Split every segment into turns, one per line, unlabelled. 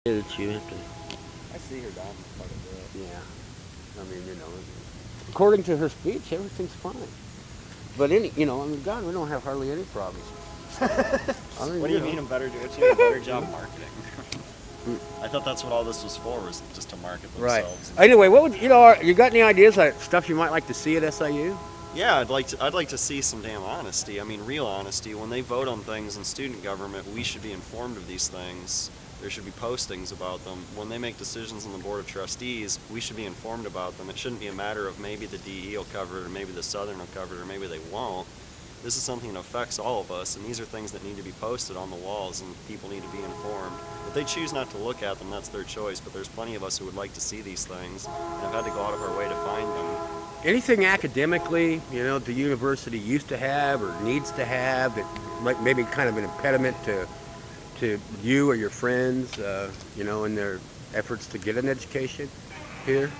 That you have to,
I see her down quite a bit.
yeah. I mean, according to her speech, everything's fine. But I mean, God, we don't have hardly any problems. I mean,
What do you mean a better job marketing? I thought that's what all this was for, was just to market
Right.
themselves.
Anyway, what would you got any ideas like stuff you might like to see at SIU?
Yeah, I'd like to see some damn honesty. I mean, real honesty. When they vote on things in student government, we should be informed of these things. There should be postings about them. When they make decisions on the Board of Trustees, we should be informed about them. It shouldn't be a matter of maybe the DE will cover it, or maybe the Southern will cover it, or maybe they won't. This is something that affects all of us, and these are things that need to be posted on the walls, and people need to be informed. If they choose not to look at them, that's their choice, but there's plenty of us who would like to see these things, and have had to go out of our way to find them.
Anything academically, the university used to have or needs to have that might maybe kind of an impediment to you or your friends, in their efforts to get an education here?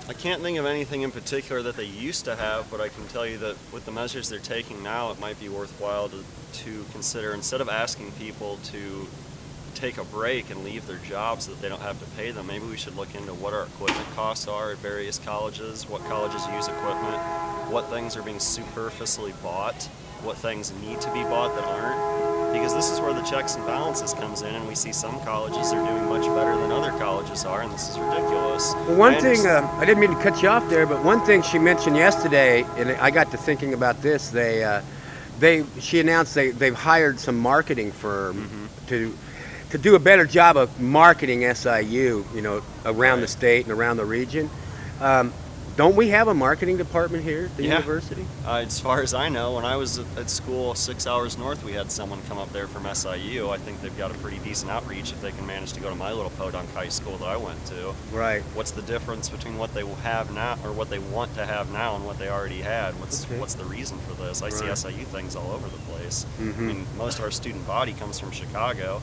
I can't think of anything in particular that they used to have, but I can tell you that with the measures they're taking now, it might be worthwhile to consider, instead of asking people to take a break and leave their jobs so that they don't have to pay them, maybe we should look into what our equipment costs are at various colleges, what colleges use equipment, what things are being superfluously bought, what things need to be bought that aren't. Because this is where the checks and balances comes in, and we see some colleges are doing much better than other colleges are, and this is ridiculous.
Well, one thing, I didn't mean to cut you off there, but one thing she mentioned yesterday, and I got to thinking about this, she announced they've hired some marketing firm to do a better job of marketing SIU, around the state and around the region. Don't we have a marketing department here at the university?
As far as I know, when I was at school 6 hours north, we had someone come up there from SIU. I think they've got a pretty decent outreach if they can manage to go to my little podunk high school that I went to.
Right.
What's the difference between what they have now, or what they want to have now, and what they already had? What's the reason for this? I see SIU things all over the place. I mean, most of our student body comes from Chicago.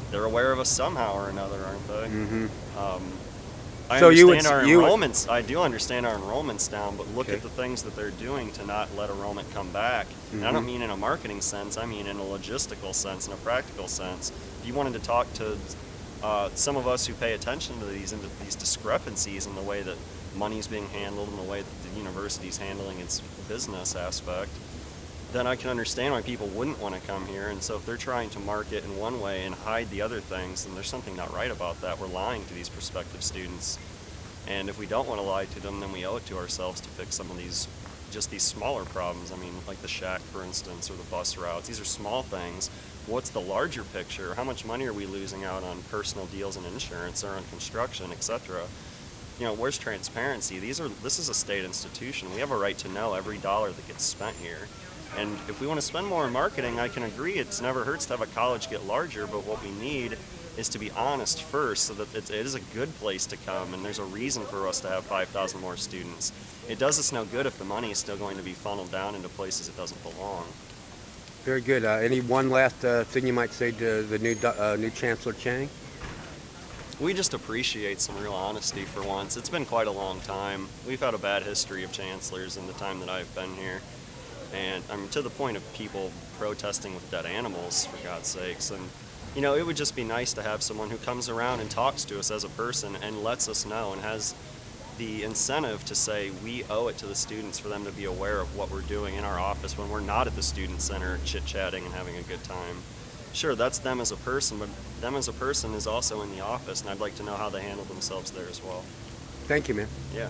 They're aware of us somehow or another, aren't they? I do understand our enrollment's down, but look at the things that they're doing to not let enrollment come back. And I don't mean in a marketing sense, I mean in a logistical sense, in a practical sense. If you wanted to talk to some of us who pay attention to these discrepancies in the way that money's being handled and the way that the university's handling its business aspect, then I can understand why people wouldn't want to come here. And so if they're trying to market in one way and hide the other things, then there's something not right about that. We're lying to these prospective students. And if we don't want to lie to them, then we owe it to ourselves to fix some of these smaller problems. I mean, like the shack, for instance, or the bus routes. These are small things. What's the larger picture? How much money are we losing out on personal deals and insurance, or on construction, etc.? Where's transparency? This is a state institution. We have a right to know every dollar that gets spent here. And if we want to spend more on marketing, I can agree it never hurts to have a college get larger, but what we need is to be honest first, so that it is a good place to come, and there's a reason for us to have 5,000 more students. It does us no good if the money is still going to be funneled down into places it doesn't belong.
Very good. Any one last thing you might say to the new Chancellor Chang?
We just appreciate some real honesty for once. It's been quite a long time. We've had a bad history of chancellors in the time that I've been here. And I'm to the point of people protesting with dead animals, for God's sakes. And, it would just be nice to have someone who comes around and talks to us as a person and lets us know, and has the incentive to say we owe it to the students for them to be aware of what we're doing in our office when we're not at the student center chit-chatting and having a good time. Sure, that's them as a person, but them as a person is also in the office, and I'd like to know how they handle themselves there as well.
Thank you, man.
Yeah.